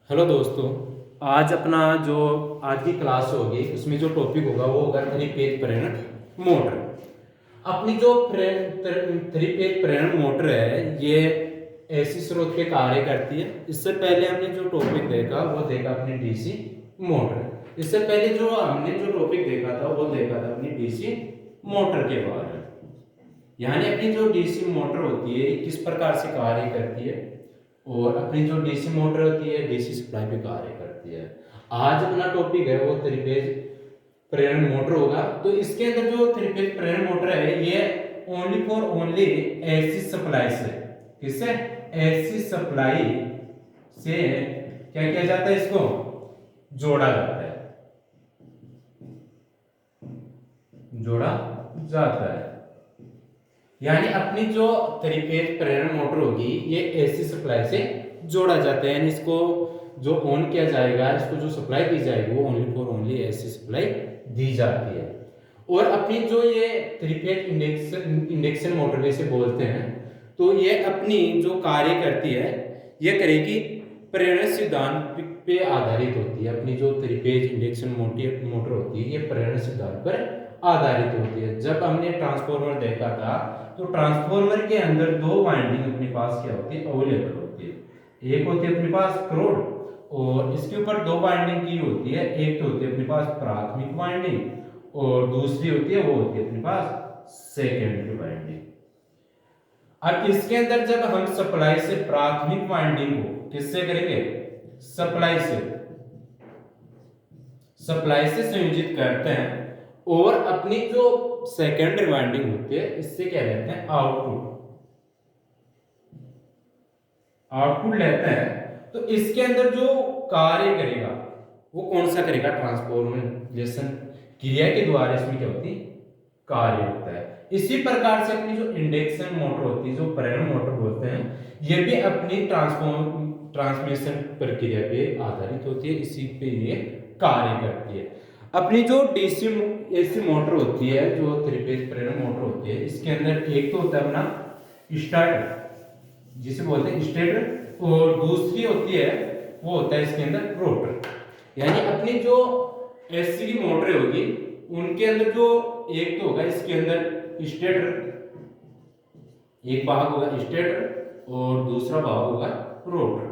Hello दोस्तों, आज अपना जो आज की क्लास होगी उसमें जो टॉपिक होगा वो होगा थ्री फेज प्रेरण मोटर। अपनी जो थ्री फेज प्रेरण मोटर है ये एसी स्रोत पे कार्य करती है। इससे पहले हमने जो टॉपिक देखा वो देखा अपनी डीसी मोटर। इससे पहले जो हमने जो टॉपिक देखा था वो देखा था अपनी डीसी मोटर के बारे में। यानी अपनी जो डीसी मोटर होती है किस प्रकार से कार्य करती है और अपनी जो डीसी मोटर होती है डीसी सप्लाई पे कार्य करती है। आज अपना टॉपिक है वो थ्री फेज प्रेरण मोटर होगा। तो इसके अंदर जो थ्री फेज प्रेरण मोटर है ये only for only AC supply से किससे एसी सप्लाई से क्या किया जाता है, इसको जोड़ा जाता है, जोड़ा जाता है। यानी अपनी जो थ्री फेज प्रेरण मोटर होगी ये एसी सप्लाई से जोड़ा जाता है। यानी इसको जो ऑन किया जाएगा, इसको जो सप्लाई दी जाएगी वो only for only AC supply दी जाती है। और अपनी जो ये थ्री फेज इंडक्शन मोटर जैसे बोलते हैं, तो ये अपनी जो कार्य करती है ये करेगी प्रेरण सिद्धांत पे आधारित होती है। अपनी जो थ्री फेज इंडक्शन मोटर होती है ये प्रेरण सिद्धांत पर आधारित होती है। जब हमने ट्रांसफॉर्मर देखा था तो ट्रांसफॉर्मर के अंदर दो वाइंडिंग अपने पास क्या होती है, अवेलेबल होती है। एक होती है अपने पास क्रोड और इसके ऊपर दो वाइंडिंग की होती है। एक तो होती है अपने पास प्राथमिक वाइंडिंग और दूसरी होती है वो होती है अपने पास सेकेंडरी वाइंडिंग। अब इसके अंदर जब हम सप्लाई से प्राथमिक वाइंडिंग को किससे करेंगे, सप्लाई से संयोजित करते हैं और अपनी जो सेकेंडरी वाइंडिंग होती है इससे क्या लेते हैं, आउटपुट लेते हैं। तो इसके अंदर जो कार्य करेगा वो कौन सा करेगा, ट्रांसफॉर्मेशन क्रिया के द्वारा इसमें क्या होती है, कार्य होता है। इसी प्रकार से अपनी जो इंडक्शन मोटर होती है, जो प्रेरण मोटर बोलते हैं, ये भी अपनी ट्रांसमिशन प्रक्रिया पे आधारित होती है, इसी पे ये कार्य करती है। अपनी जो डीसी एसी मोटर होती है, जो थ्री फेज प्रेरण मोटर होती है, इसके अंदर एक तो होता है अपना स्टार्टर जिसे बोलते हैं स्टेटर और दूसरी होती है वो होता है इसके अंदर रोटर। यानी अपनी जो एसी की मोटर होगी उनके अंदर जो एक तो होगा इसके अंदर स्टेटर, एक भाग होगा स्टेटर और दूसरा भाग होगा रोटर।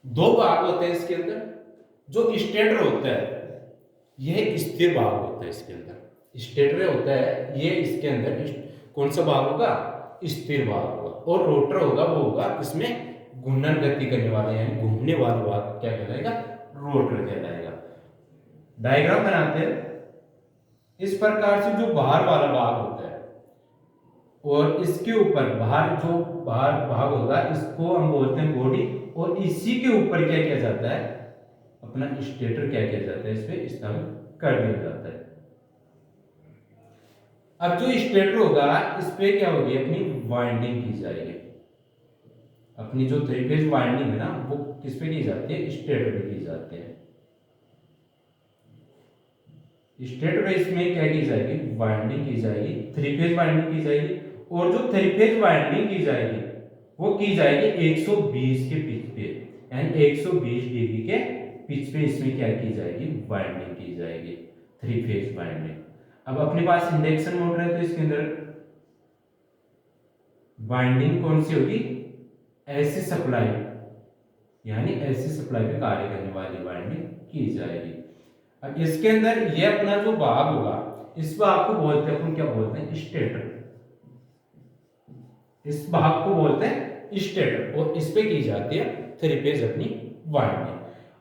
दो भाग होते हैं इसके अंदर। जो स्टेटर होता है यह स्थिर भाग होता है, इसके अंदर स्टेटर होता है ये, इसके अंदर कौन सा भाग होगा, स्थिर भाग होगा। और रोटर होगा वो होगा इसमें घूर्णन गति करने वाला यानी घूमने वाला भाग क्या कहलाएगा, रोटर कहलाएगा। डायग्राम बनाते हैं। इस प्रकार से जो बाहर वाला भाग होता है और इसके ऊपर बाहर भाग होगा इसको हम बोलते हैं बॉडी, और इसी के ऊपर क्या किया जाता है, अपना स्टेटर क्या किया जाता है, इस पे स्थापित कर दिया जाता है। अब जो स्टेटर होगा इस पे क्या होगी, अपनी वाइंडिंग की जाएगी। अपनी जो थ्री फेज वाइंडिंग है ना वो किस पे की जाती है, स्टेटर पे की जाती है। स्टेटर पे इसमें क्या की जाएगी, वाइंडिंग की जाएगी, थ्री फेज वाइंडिंग की जाएगी। और जो थ्री फेज वाइंडिंग की जाएगी वो की जाएगी 120 के पिच पे, यानी 120 डिग्री के पिच पे इसमें क्या की जाएगी, वाइंडिंग की जाएगी, थ्री फेज वाइंडिंग। अब अपने पास इंडक्शन मोटर है तो इसके अंदर वाइंडिंग कौन सी होगी, एसी सप्लाई, यानी एसी सप्लाई पे कार्य करने वाली वाइंडिंग की जाएगी। अब इसके अंदर ये अपना जो भाग होगा इस भाग को बोलते हैं, अपन क्या बोलते हैं, स्टेटर। इस भाग को बोलते हैं स्टेटर और इस पे की जाती है थ्री फेज अपनी वाइंडिंग।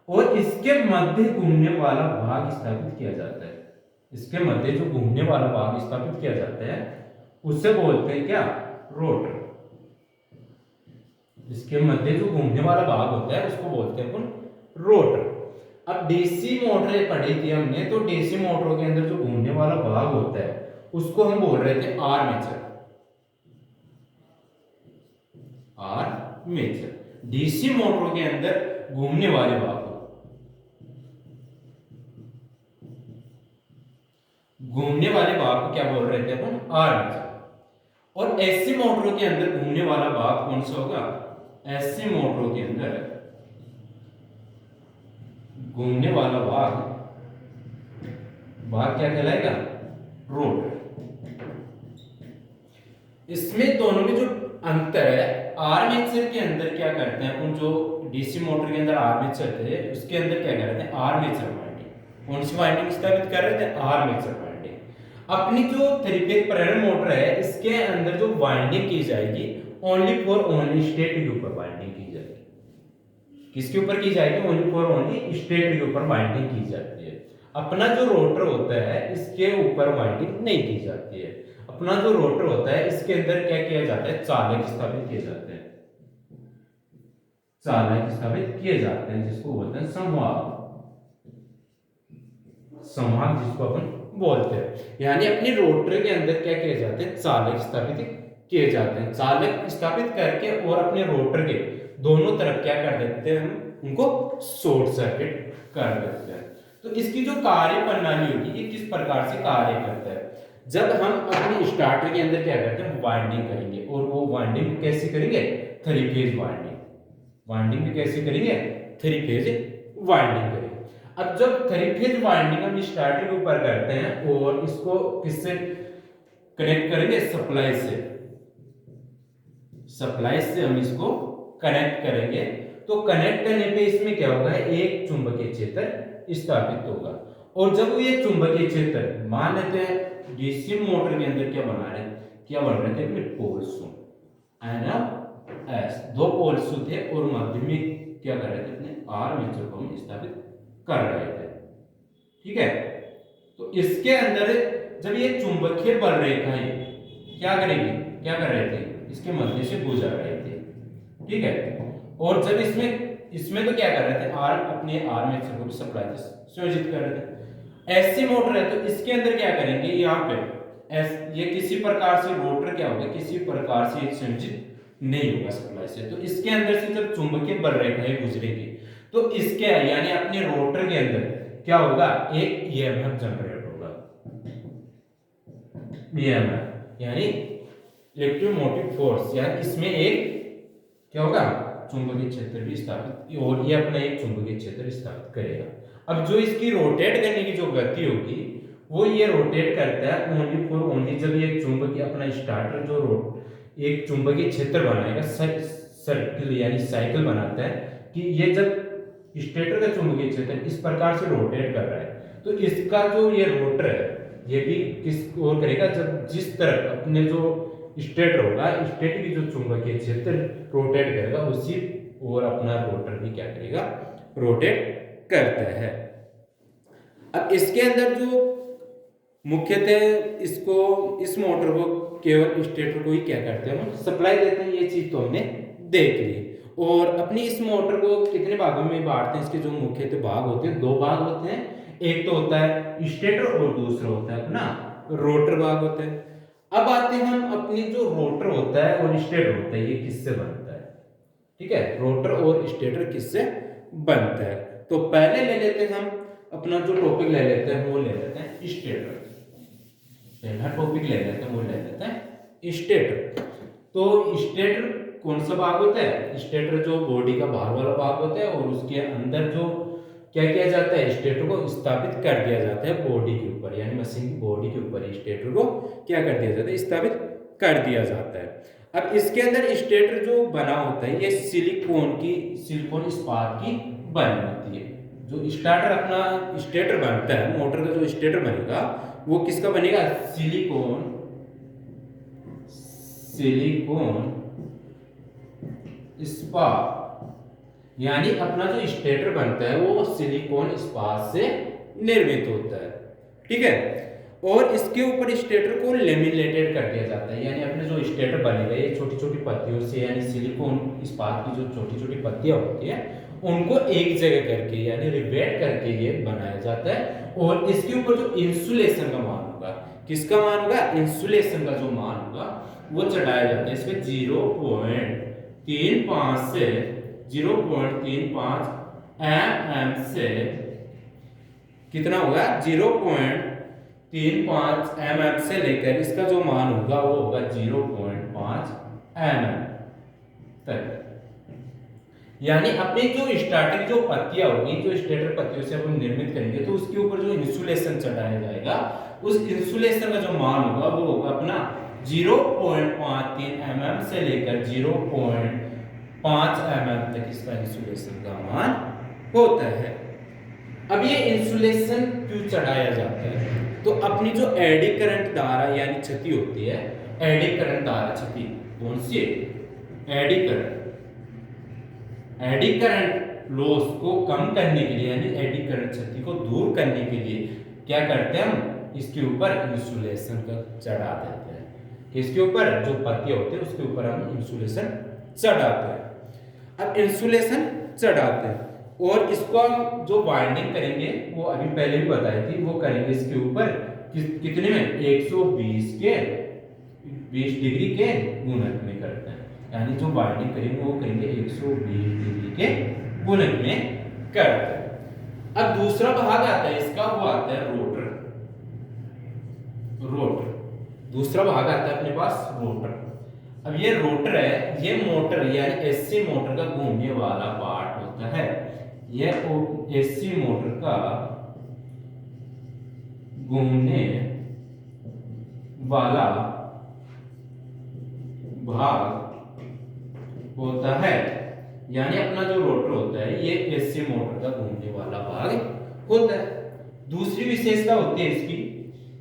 और इसके मध्य घूमने वाला भाग स्थापित किया जाता है। इसके मध्य जो घूमने वाला भाग स्थापित किया जाता है उसे बोलते हैं क्या, रोटर। इसके मध्य जो घूमने वाला भाग होता है उसको बोलते हैं अपन रोटर। अब डीसी मोटर पढ़ी थी हमने, तो डीसी मोटरों के अंदर जो घूमने वाला भाग होता है उसको हम बोल रहे थे आर्मेचर। डीसी मोटरों के अंदर घूमने वाले भाग को क्या बोल रहे थे अपन, आर्मेचर। और एसी मोटरों के अंदर घूमने वाला भाग कौन सा होगा? एसी मोटरों के अंदर घूमने वाला भाग भाग क्या कहलाएगा? रोटर। इसमें दोनों में जो अंतर है, आर्मेचर के अंदर क्या करते हैं अपन, जो डीसी मोटर के अंदर आर्मेचर थे उसके अंदर क्या कर रहे थे? Armature winding. कौन सी वाइंडिंग स्थापित कर रहे थे? Armature winding. अपनी जो थ्री फेज प्रेरण मोटर है इसके अंदर जो वाइंडिंग की जाएगी ओनली फॉर ओनली स्टेटर के ऊपर वाइंडिंग की जाएगी। किसके ऊपर की जाएगी? ओनली फॉर ओनली स्टेटर के ऊपर वाइंडिंग की जाती है। अपना जो रोटर होता है इसके ऊपर वाइंडिंग नहीं की जाती है। अपना जो रोटर होता है इसके अंदर क्या किया जाता है? चालक स्थापित किए जाते हैं। चालक स्थापित किए जाते हैं जिसको बोलते हैं संवाहक। संवाहक जिसको अपन बोलते हैं, यानी अपने रोटर के अंदर क्या किए जाते हैं? चालक स्थापित किए जाते हैं। चालक स्थापित करके और अपने रोटर के दोनों तरफ क्या कर देते हैं? हम उनको शॉर्ट सर्किट कर देते हैं। तो इसकी जो कार्य प्रणाली होगी ये किस प्रकार से कार्य करता है? जब हम अपने स्टार्टर के अंदर क्या करते हैं? वाइंडिंग करेंगे, और वो वाइंडिंग कैसे करेंगे? Three phase winding. वाइंडिंग भी कैसे करेंगे? थ्री फेज वाइंडिंग करेंगे। अब जब थ्री फेज वाइंडिंग हम स्टार्टर के ऊपर करते हैं और इसको किससे कनेक्ट करेंगे? सप्लाई से। सप्लाई से हम इसको कनेक्ट करेंगे, तो कनेक्ट करने पे इसमें क्या होगा? एक चुंबकीय क्षेत्र स्थापित होगा। और जब ये चुंबकीय क्षेत्र, मान लेते हैं डीसी मोटर के अंदर क्या बना रहे, क्या बन रहे थे? पोल्स एस, दो पोल्स थे और मध्य में क्या कर रहे थे? अपने आर्मेचर को हम स्थापित कर रहे थे। ठीक है, तो इसके अंदर जब ये चुंबकीय बल रेखा क्या करेगी? क्या कर रहे थे? इसके मध्य से गुजर रहे थे। ठीक है, और जब इसमें तो क्या कर रहे थे? अपने आर्मेचर को सप्लाई से संयोजित कर रहे थे। ऐसी मोटर है तो इसके अंदर क्या करेंगे? यहाँ पे ये किसी प्रकार से रोटर क्या होगा? किसी प्रकार से संयोजित नहीं होगा सप्लाई से। तो इसके अंदर से जब चुंबकीय बल रेखाएं गुजरेगी तो इसके यानी अपने रोटर के अंदर क्या होगा? एक ईएमएफ जनरेट होगा। ईएमएफ यानी इलेक्ट्रोमोटिव फोर्स, यानी इसमें एक क्या होगा? चुंबकीय क्षेत्र भी स्थापित, और ये अपना एक चुंबकीय क्षेत्र स्थापित करेगा। अब जो इसकी रोटेट करने की जो गति होगी वो ये रोटेट करता है ओनली फॉर ओनली जब ये चुंबकीय अपना स्टार्टर जो एक चुंबकीय क्षेत्र बनाएगा, सर्किल यानी साइकिल बनाता है कि ये जब स्टेटर का चुंबकीय क्षेत्र इस प्रकार से रोटेट कर रहा है तो इसका जो ये रोटर है ये भी किस ओर करेगा? जब जिस तरफ अपने जो स्टेटर होगा, स्टेटर की जो चुंबकीय क्षेत्र रोटेट करेगा उसी और अपना रोटर भी क्या करेगा? रोटेट करता है। अब इसके अंदर जो मुख्यतः इसको इस मोटर को केवल स्टेटर को ही क्या करते हैं? हम सप्लाई देते हैं। ये चीज तो हमने देख ली। और अपनी इस मोटर को कितने भागों में बांटते हैं? इसके जो मुख्यतः भाग होते हैं, दो भाग होते हैं। एक तो होता है स्टेटर और दूसरा होता है अपना रोटर भाग होता है। अब आते हैं हम अपनी जो रोटर होता है और स्टेटर होता है ये किससे बनता है? ठीक है, रोटर और स्टेटर किससे बनता है? तो पहले ले लेते हैं हम अपना जो टॉपिक ले लेते हैं वो ले लेते हैं स्टेटर। पहला टॉपिक ले लेते हैं वो ले लेते हैं स्टेटर। तो स्टेटर कौन सा भाग होता है? स्टेटर जो बॉडी का बाहर वाला भाग होता है और उसके अंदर जो क्या किया जाता है? स्टेटर को स्थापित कर दिया जाता है बॉडी के ऊपर, यानी मशीन की बॉडी के ऊपर स्टेटर को क्या कर दिया जाता है? स्थापित कर दिया जाता है। अब इसके अंदर स्टेटर जो बना होता है ये सिलिकॉन इस्पात की बनी होती है। जो स्टार्टर अपना स्टेटर बनता है, मोटर का जो स्टेटर बनेगा वो किसका बनेगा? सिलिकॉन इस्पात, यानी अपना जो स्टेटर बनता है वो सिलिकॉन इस्पात से निर्मित होता है। ठीक है, और इसके ऊपर स्टेटर को लेमिनेटेड कर दिया जाता है, यानी अपने जो स्टेटर बनेगा ये छोटी छोटी पत्तियों से, यानी सिलिकॉन इस्पात की जो छोटी छोटी पत्तियां होती है उनको एक जगह करके यानी रिवेट करके ये बनाया जाता है। और इसके ऊपर जो इंसुलेशन का मान होगा, किसका मान होगा? इंसुलेशन का जो मान होगा वो चढ़ाया जाता है। इसमें 0.35 से 0.35 mm से कितना होगा? 0.35 3.5 mm से लेकर इसका जो मान होगा वो होगा 0.5 mm तक। यानी अपनी जो स्टार्टिंग जो पत्तियां होगी, जो स्टेटर पत्तियों से अपन निर्मित करेंगे, तो उसके ऊपर जो इंसुलेशन चढ़ाया जाएगा, उस इंसुलेशन का जो मान होगा वो होगा अपना 0.53 mm से लेकर 0.5 mm तक इसका इंसुलेशन का मान होता है। अब ये इंसुलेशन क्यों चढ़ाया जाता है? तो अपनी जो एडी करंट धारा यानी क्षति होती है, एडी करंट धारा क्षति कौन सी है? एडी करंट लॉस को कम करने के लिए, यानी एडी करंट क्षति को दूर करने के लिए क्या करते हैं हम? इसके ऊपर इंसुलेशन का चढ़ा देते हैं। इसके ऊपर जो पत्तियां होती है उसके ऊपर हम इंसुलेशन चढ़ाते हैं। अब इंसुलेशन चढ़ाते हैं और इसको हम जो बाइंडिंग करेंगे वो अभी पहले भी बताई थी, वो करेंगे इसके ऊपर कितने में? 120 के 20 डिग्री के गुणक में करते हैं। यानी जो बाइंडिंग करेंगे वो करेंगे 120 डिग्री के गुणक में करते हैं। अब दूसरा भाग आता है इसका, वो आता है रोटर। दूसरा भाग आता है अपने पास रोटर। अब ये रोटर है, ये मोटर यानी एसी मोटर का घूमने वाला पार्ट होता है। यह एसी मोटर का घूमने वाला भाग होता है। यानी अपना जो रोटर होता है ये एसी मोटर का घूमने वाला भाग होता है। दूसरी विशेषता होती है इसकी,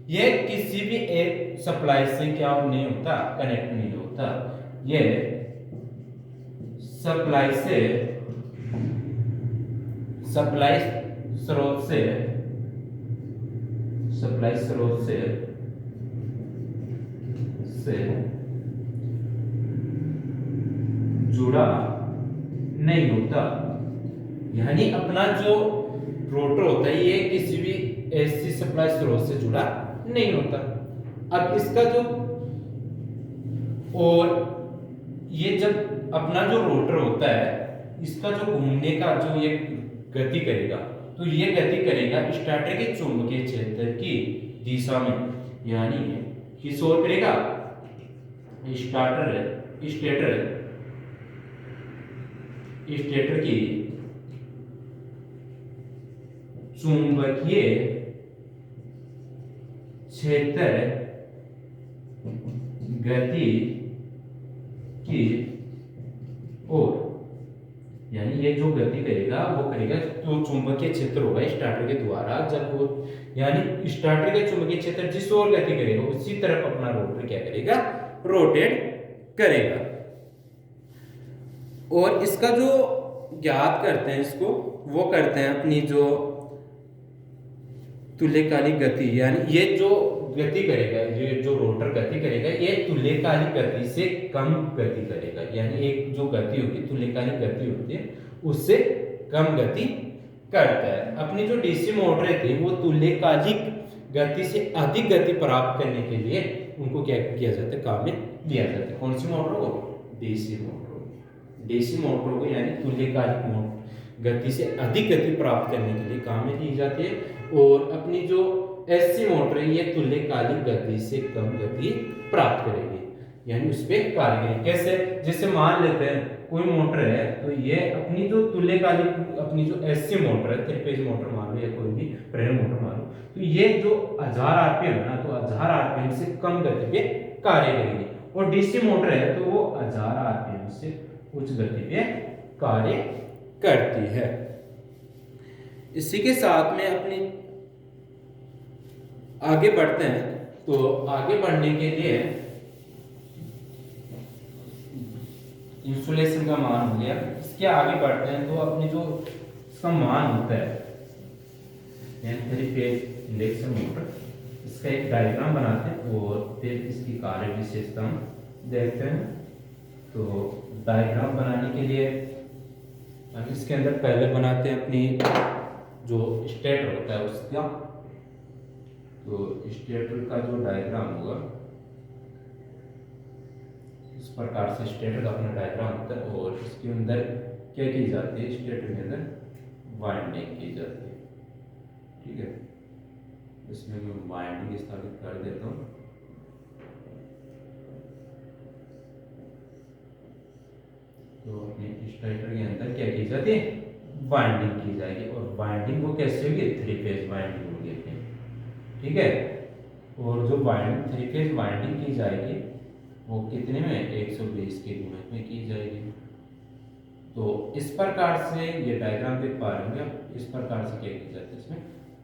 ये किसी भी एक सप्लाई से क्या नहीं होता? कनेक्ट नहीं होता। ये सप्लाई स्रोत से जुड़ा नहीं होता। यानी अपना जो रोटर होता है ये किसी भी एसी सप्लाई स्रोत से जुड़ा नहीं होता। अब इसका जो और ये जब अपना जो रोटर होता है इसका जो घूमने का जो ये गति करेगा, तो ये गति करेगा स्टार्टर के चुंबकीय क्षेत्र की दिशा में। यानी किस ओर करेगा? स्टेटर की चुंबकीय क्षेत्र गति की ओर। यानी ये जो गति करेगा वो करेगा तो चुंबकीय क्षेत्र होगा स्टार्टर के द्वारा, जब वो यानी स्टार्टर के चुंबकीय क्षेत्र जिस ओर गति करेगा उसी तरफ अपना रोटर क्या करेगा? रोटेट करेगा। और इसका जो ज्ञात करते हैं इसको, वो करते हैं अपनी जो तुल्यकालिक गति। यानी ये जो गति करेगा, ये जो रोटर गति करेगा ये तुल्यकालिक गति से कम गति करेगा। यानी एक जो गति होगी तुल्यकालिक गति होती है उससे कम गति करता है। अपनी जो डीसी मोटरें थी वो तुल्यकालिक गति से अधिक गति प्राप्त करने के लिए उनको क्या किया जाता है? काम में लिया जाता है। कौन सी मोटर को? डीसी मोटर को यानी तुल्यकालिक गति से अधिक गति प्राप्त करने के लिए काम में ली जाती है। और अपनी जो एसी मोटर है ये तुल्यकालिक गति से कम गति प्राप्त करेगी, यानी उस पर कार्य करेगी। कैसे? जैसे मान लेते हैं कोई मोटर है तो ये अपनी जो तुल्यकालिक अपनी जो एसी मोटर है, 3 फेज मोटर मान लो या कोई भी प्रेरण मोटर मान लो, तो ये जो 1000 आरपीएम है ना, तो 1000 आरपीएम से कम गति पे कार्य करेगी। और डीसी मोटर है तो वो 1000 आरपीएम से उच्च गति पे कार्य करती है। इसी के साथ में अपनी आगे बढ़ते हैं। तो आगे बढ़ने के लिए इंसुलेशन का मान हो गया, इसके आगे बढ़ते हैं तो अपनी जो इसका मान होता है 3 फेज इंडक्शन मोटर, इसका एक डायग्राम बनाते हैं और फिर इसकी कार्य विशेषता हम देखते हैं। तो डायग्राम बनाने के लिए हम इसके अंदर पहले बनाते हैं अपनी जो स्टेटर होता है उसका। तो स्टेटर का जो डायग्राम होगा इस प्रकार से स्टेटर का अपना डायग्राम होता है और इसके अंदर क्या की जाती है? स्टेटर के अंदर वाइंडिंग की जाती है। ठीक है, इसमें मैं वाइंडिंग स्थापित कर देता हूँ। तो अपने स्टार्टर के अंदर क्या की जाती है, वाइंडिंग की जाएगी, और वाइंडिंग वो कैसे होगी, 3 फेज वाइंडिंग होगी अपनी, ठीक है। और जो वाइंडिंग 3 फेज वाइंडिंग की जाएगी वो कितने में, 120 के गुणक में की जाएगी। तो इस प्रकार से ये डायग्राम देख पा रहे होंगे आप, इस प्रकार से क्या की जाती है, इसमें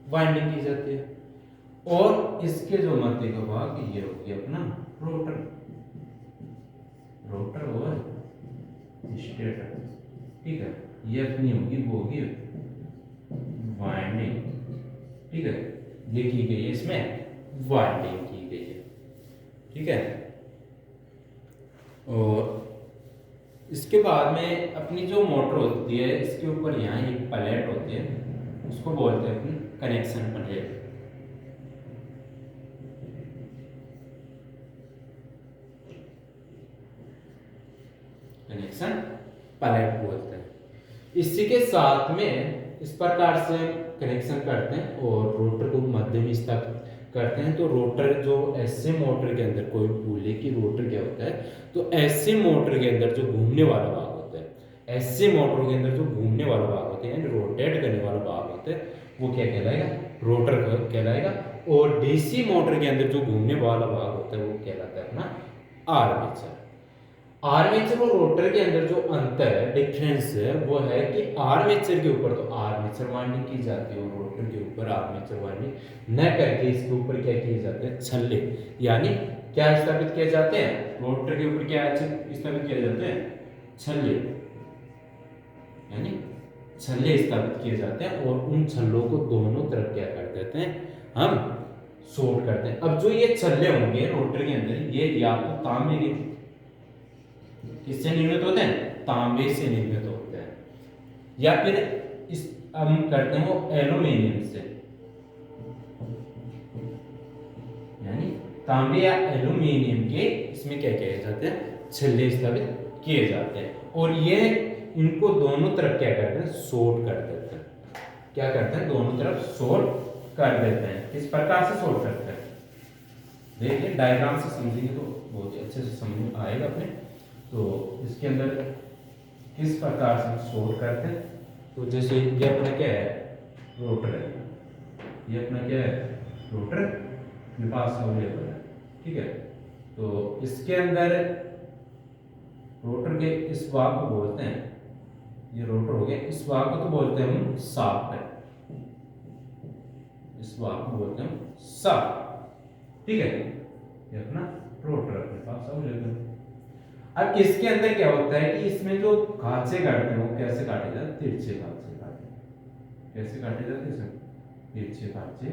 वाइंडिंग की जाती है। और इसके जो मध्य का भाग ये हो गया अपना रोटर, रोटर और स्टेटर, ठीक है। ये अपनी होगी, वो होगी वाइंडिंग, ठीक है। ये की गई है, इसमें वाइंडिंग की गई है, ठीक है। और इसके बाद में अपनी जो मोटर होती है, इसके ऊपर यहाँ एक प्लेट होती है, उसको बोलते हैं अपनी कनेक्शन प्लेट। कनेक्शन प्लेट बोलते हैं। इसी के साथ में इस प्रकार से कनेक्शन करते हैं और रोटर को मध्य में स्थापित करते हैं। तो रोटर जो ऐसे मोटर के अंदर, कोई बोले कि रोटर क्या होता है, तो ऐसे मोटर के अंदर जो घूमने वाला भाग होता है, ऐसे मोटर के अंदर जो घूमने वाला भाग होता है, यानी रोटेट करने वाला भाग होता है, वो क्या कहलाएगा, रोटर कहलाएगा। और डीसी मोटर के अंदर जो घूमने वाला भाग होता है वो कहलाता है अपना आर्मेचर। आर्मेचर और रोटर के अंदर जो अंतर है, डिफरेंस है, वो है कि आर्मेचर के ऊपर तो आर्मेचर वाइंडिंग की जाती है और रोटर के ऊपर आर्मेचर वाइंडिंग न करके इसके ऊपर क्या किए जाते हैं, छल्ले, यानी क्या स्थापित किए जाते हैं, रोटर के ऊपर क्या स्थापित किए जाते हैं, छल्ले, यानी छल्ले स्थापित किए जाते हैं। और उन छल्लों को दोनों तरफ क्या कर देते हैं, हम शॉर्ट करते हैं। अब जो ये छल्ले होंगे रोटर के अंदर, ये या तो तांबे के, किससे निर्मित होते हैं, तांबे से निर्मित होते हैं, या फिर इस हम करते हैं वो एल्यूमिनियम से, यानी तांबे या एल्यूमिनियम के इसमें क्या किए जाते हैं, छल्ले स्थापित किए जाते हैं। और ये इनको दोनों तरफ क्या करते हैं, शॉर्ट कर देते हैं। क्या करते हैं, दोनों तरफ शॉर्ट कर देते हैं। किस प्रकार से शॉर्ट करते हैं, देखिए डायग्राम से समझेंगे तो बहुत ही अच्छे से समझ में आएगा अपने। तो इसके अंदर किस प्रकार से शॉर्ट करते हैं, तो जैसे ये अपना क्या है, रोटर है, ये अपना क्या है, रोटर अपने पास अवेलेबल है, ठीक है। तो इसके अंदर रोटर के इस भाग को बोलते हैं, ये रोटर हो गया, इस भाग को तो बोलते हैं हम शाफ्ट है, इस भाग को बोलते हैं हम शाफ्ट, ठीक है। ये अपना रोटर अपने पास अवेलेबल है। अब इसके अंदर क्या होता है कि इसमें जो खांचे काटते हैं वो कैसे काटे जाते हैं, तिरछे खांचे काटे, कैसे काटे जाते हैं, तिरछे खांचे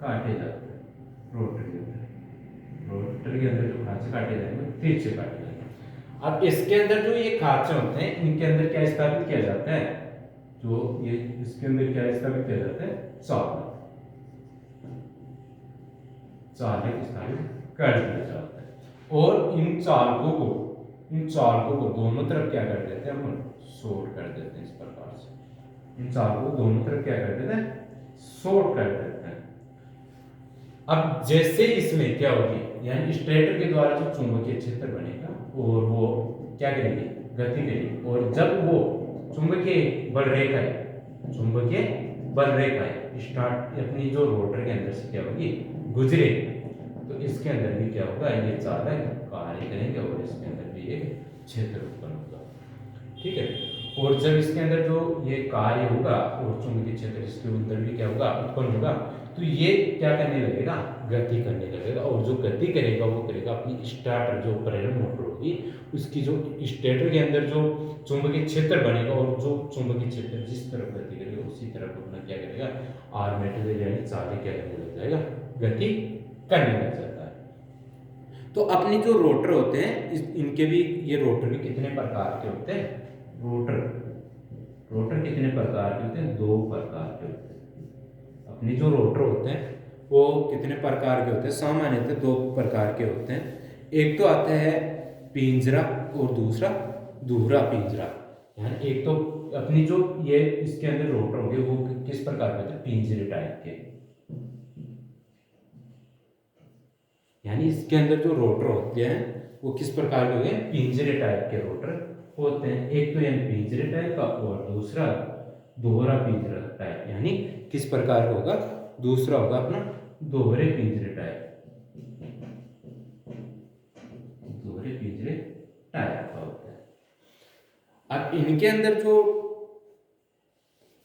काटे जाते हैं रोटर के अंदर, रोटर के अंदर जो खांचे काटे जाएंगे तिरछे काटे जाएंगे। अब इसके अंदर जो ये खांचे होते हैं, इनके अंदर क्या स्थापित किया जाता है, जो ये इसके अंदर क्या स्थापित किया जाता है, चालक, चालक स्थापित कर दिया जाता है। और इन चालकों को दोनों तरफ क्या कर देते हैं, हम शॉर्ट कर देते हैं। इस प्रकार से इन चालकों को दोनों तरफ क्या कर देते हैं, शॉर्ट कर देते हैं। अब जैसे इसमें क्या होगी, यानी स्टेटर के द्वारा जो चुंबकीय क्षेत्र बनेगा और वो क्या करेगी, गति करेगी। और जब वो चुंबकीय बल रेखा स्टार्ट अपनी जो रोटर के अंदर से क्या होगी, गुजरेगी, तो इसके अंदर भी क्या होगा, ये चालक कार्य करेंगे और इसके अंदर भी एक क्षेत्र उत्पन्न होगा, ठीक है। और जब इसके अंदर जो ये कार्य होगा और चुंबकीय क्षेत्र इसके अंदर भी क्या होगा, उत्पन्न होगा, तो ये क्या करने लगेगा, गति करने लगेगा। और जो गति करेगा वो करेगा अपनी स्टार्टर जो प्रेरण मोटर होगी उसकी जो स्टेटर के अंदर जो चुंबकीय क्षेत्र बनेगा, और जो चुंबकीय क्षेत्र जिस तरफ गति करेगा उसी तरफ अपना क्या करेगा, आर्मेचर यानी चालक क्या करने लग जाएगा, गति करने लग जाता है। तो अपने जो रोटर होते हैं इनके भी, ये रोटर भी कितने प्रकार के होते हैं, रोटर कितने प्रकार के होते हैं, 2 प्रकार के होते हैं। अपने जो रोटर होते हैं वो कितने प्रकार के होते हैं, सामान्यतः 2 प्रकार के होते हैं। एक तो आता है पिंजरा और दूसरा दोहरा पिंजरा। यानी एक तो अपनी जो ये इसके अंदर रोटर होंगे वो किस प्रकार के होते हैं, पिंजरे टाइप के, यानी इसके अंदर जो रोटर होते हैं वो किस प्रकार के होते हैं, पिंजरे टाइप के रोटर होते हैं। एक तो यानी पिंजरे टाइप का और दूसरा दोहरा पिंजरा टाइप, यानी किस प्रकार का होगा, दूसरा होगा अपना दोहरे पिंजरे टाइप, दोहरे पिंजरे टाइप का होता है। अब इनके अंदर जो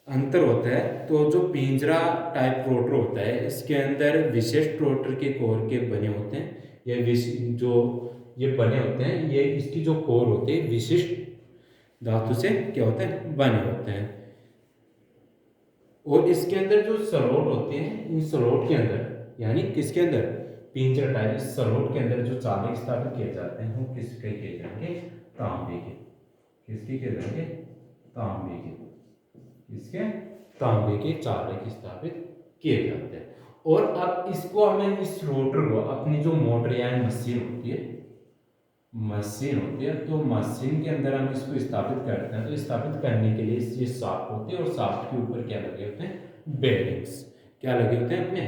अंतर होता है, तो जो पिंजरा टाइप रोटर होता है इसके अंदर विशिष्ट रोटर के कोर के बने होते हैं, जो ये बने होते हैं, ये इसकी जो कोर होते हैं विशिष्ट धातु से क्या होते हैं, बने होते हैं। और इसके अंदर जो सलोट होते हैं, इन सलोट के अंदर यानी किसके अंदर, पिंजरा टाइप, इस सलोट के अंदर जो चालक स्थापित किए जाते हैं वो किसके किए जाएंगे, तांबे के। किसके किए जाएंगे, तांबे के। इसके तांबे के चालक स्थापित किए जाते हैं। और अब इसको हमें, इस रोटर को अपनी जो मोटर यानी मशीन होती है, तो मशीन के अंदर हम इसको स्थापित करते हैं। तो स्थापित करने के लिए ये शाफ्ट होती है और शाफ्ट के ऊपर क्या लगे होते हैं, बेरिंग्स। क्या लगे होते हैं, अपने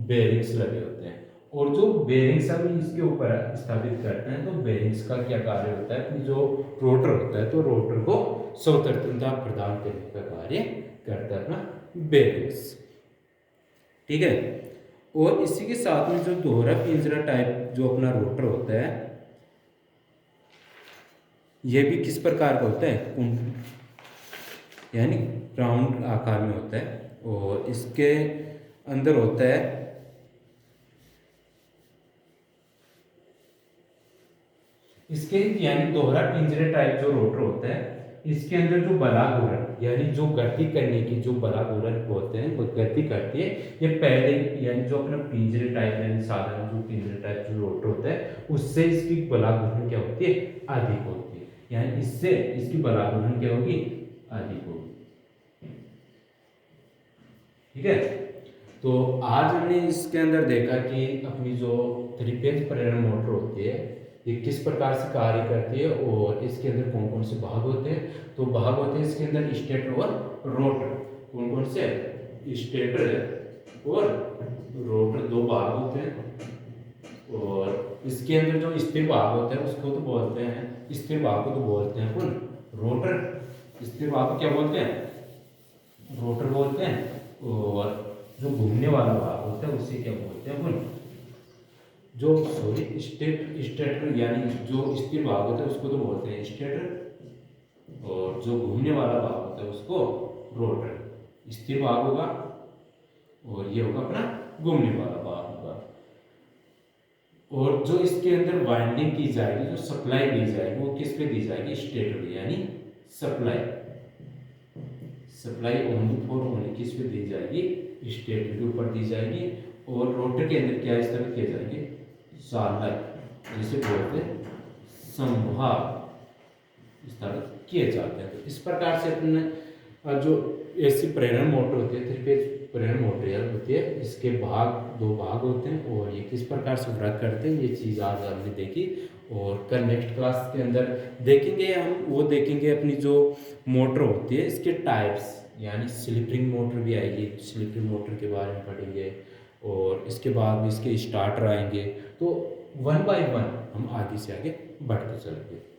बेरिंग्स लगे होते हैं। और जो बेरिंग्स हम इसके ऊपर स्थापित करते हैं, तो बेरिंग्स का क्या कार्य होता है, अपनी जो रोटर होता है तो रोटर को स्वतंत्रता प्रदान करने का कार्य करता है अपना बेरिंग्स। ठीक है। और इसी के साथ में जो दोहरा पिंजरा टाइप जो अपना रोटर होता है, यह भी किस प्रकार का होता है, यानी राउंड आकार में होता है। और इसके अंदर होता है इसके यानी दोहरा पिंजरे टाइप जो रोटर होता है, इसके अंदर जो बलाघूर्ण यानी जो गति करने की जो बलाघूर्ण होते हैं वो गति करती है। ये पहले यानी जो अपना पिंजरे टाइप यानी साधारण जो पिंजरे टाइप जो रोटर होता है उससे इसकी बलाघूर्ण क्या होती है, अधिक होती है। यानी इससे इसकी बलाघूर्ण क्या होगी, अधिक होगी। ठीक है। तो आज हमने इसके अंदर देखा कि अपनी जो 3 फेज प्रेरण मोटर होती है ये किस प्रकार से कार्य करती है और इसके अंदर कौन कौन से भाग होते हैं। तो भाग होते हैं इसके अंदर स्टेटर और रोटर। कौन कौन से, स्टेटर और रोटर, 2 भाग होते हैं। और इसके अंदर जो स्थिर भाग होते हैं उसको तो बोलते हैं, स्थिर भाग को तो बोलते हैं अपन रोटर। स्थिर भाग को क्या बोलते हैं, रोटर बोलते हैं। और जो घूमने वाला भाग होता है उसे क्या बोलते हैं अपन, जो स्टेटर यानी जो स्थिर भाग होता है उसको तो बोलते हैं स्टेटर। और जो घूमने वाला भाग होता है उसको रोटर। स्थिर भाग होगा और ये होगा अपना घूमने वाला भाग होगा। और जो इसके अंदर वाइंडिंग की जाएगी, जो सप्लाई दी जाएगी वो किस पे दी जाएगी, स्टेटर यानी supply. Supply only for only किस पे दी जाएगी, स्टेटर के ऊपर दी जाएगी। और रोटर के अंदर क्या स्थापित किए जाएंगे, चालक, जिसे बोलते हैं संभाग स्थापित किए जाते हैं। तो इस प्रकार से अपने जो ऐसी प्रेरण मोटर होती है, 3 फेज प्रेरण मोटर होती है, इसके भाग 2 भाग होते हैं और ये किस प्रकार से वर्क करते हैं ये चीज़ आज हमने देखी। और कल नेक्स्ट क्लास के अंदर देखेंगे हम, वो देखेंगे अपनी जो मोटर होती है इसके टाइप्स, यानी स्लिप रिंग मोटर भी आएगी, स्लिप रिंग मोटर के बारे में पढ़ेंगे। और इसके बाद भी इसके स्टार्टर आएंगे। तो 1 बाय 1 हम आगे से आगे बढ़ते चलेंगे।